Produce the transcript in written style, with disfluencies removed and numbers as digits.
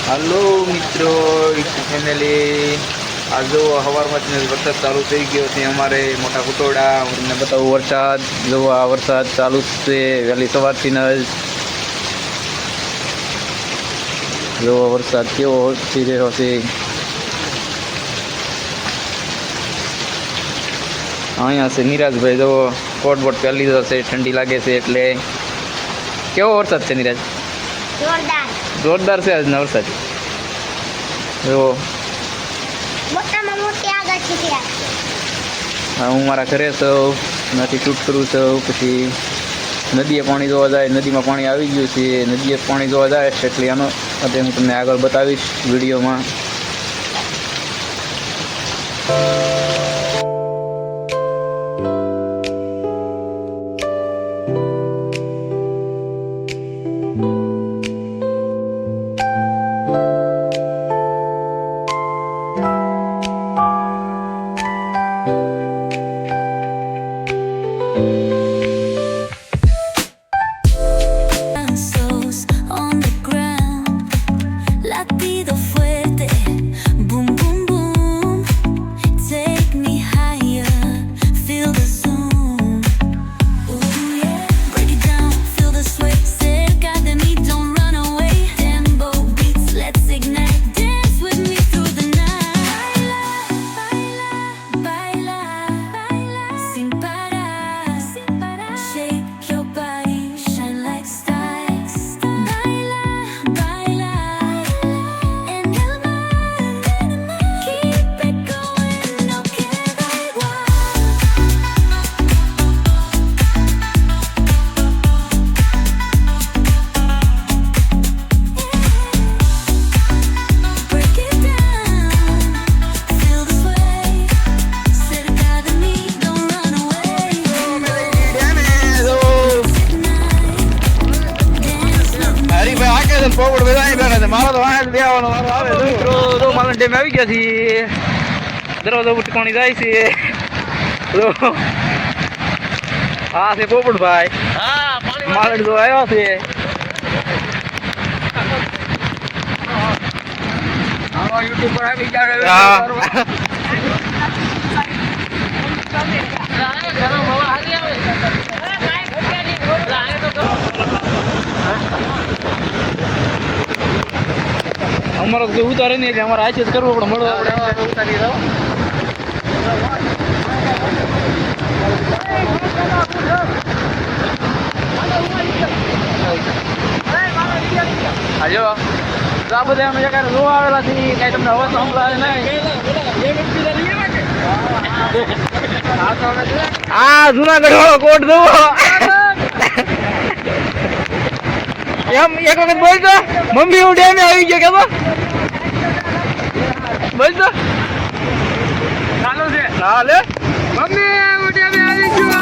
હાલો મિત્રો ફેમિલી, આ જો સવારમાં વરસાદ ચાલુ થઈ ગયો છે અમારે મોટા કુટોડા. હું તમને બતાવું વરસાદ. જો આ વરસાદ ચાલુ છે વહેલી સવારથી જ. જો વરસાદ કેવો થઈ રહ્યો છે. અહીંયા છે નિરાજભાઈ. જો કોટ બોટ પહેરી લીધો છે, ઠંડી લાગે છે એટલે. કેવો વરસાદ છે નિરાજ? જોરદાર છે આજનો વરસાદ. જો હું મારા ઘરે છું, નથી શૂટ કરું છું. પછી નદીએ પાણી જોવા જાય, નદીમાં પાણી આવી ગયું છે. નદીએ પાણી જોવા જાય એટલે આનો અત્યારે હું તમને આગળ બતાવીશ વિડીયોમાં. પોપડ બધા બેઠા છે. મારો તો વાંસ બેવાનો વારો આવે છે. મિત્રો તો માલણ ડેમ આવી ગયા છીએ. દરવાજો ઉપર પાણી જાય છે. હા છે પોપડભાઈ. માલણ તો આવ્યો છે. યુટ્યુબ પર આવી ગયા. અમારો કોઈ ઉતારે નહીં એટલે અમારે આચે જ કરવો પડે. મળો ઉતારી દો. હાજો આ બધા અમે જગ્યાએ જોવા આવેલા છે. કઈ તમને અવાજ સંભળાય નહીં. હા જુનાગઢ વાળો કોટ જોવો. એમ એક વખત બોલતો મમ્મી હું ડેમે આવી ગયો. કેતો બોલતો ચાલુ છે. હાલે મમ્મી હું ડેમે આવી ગયો.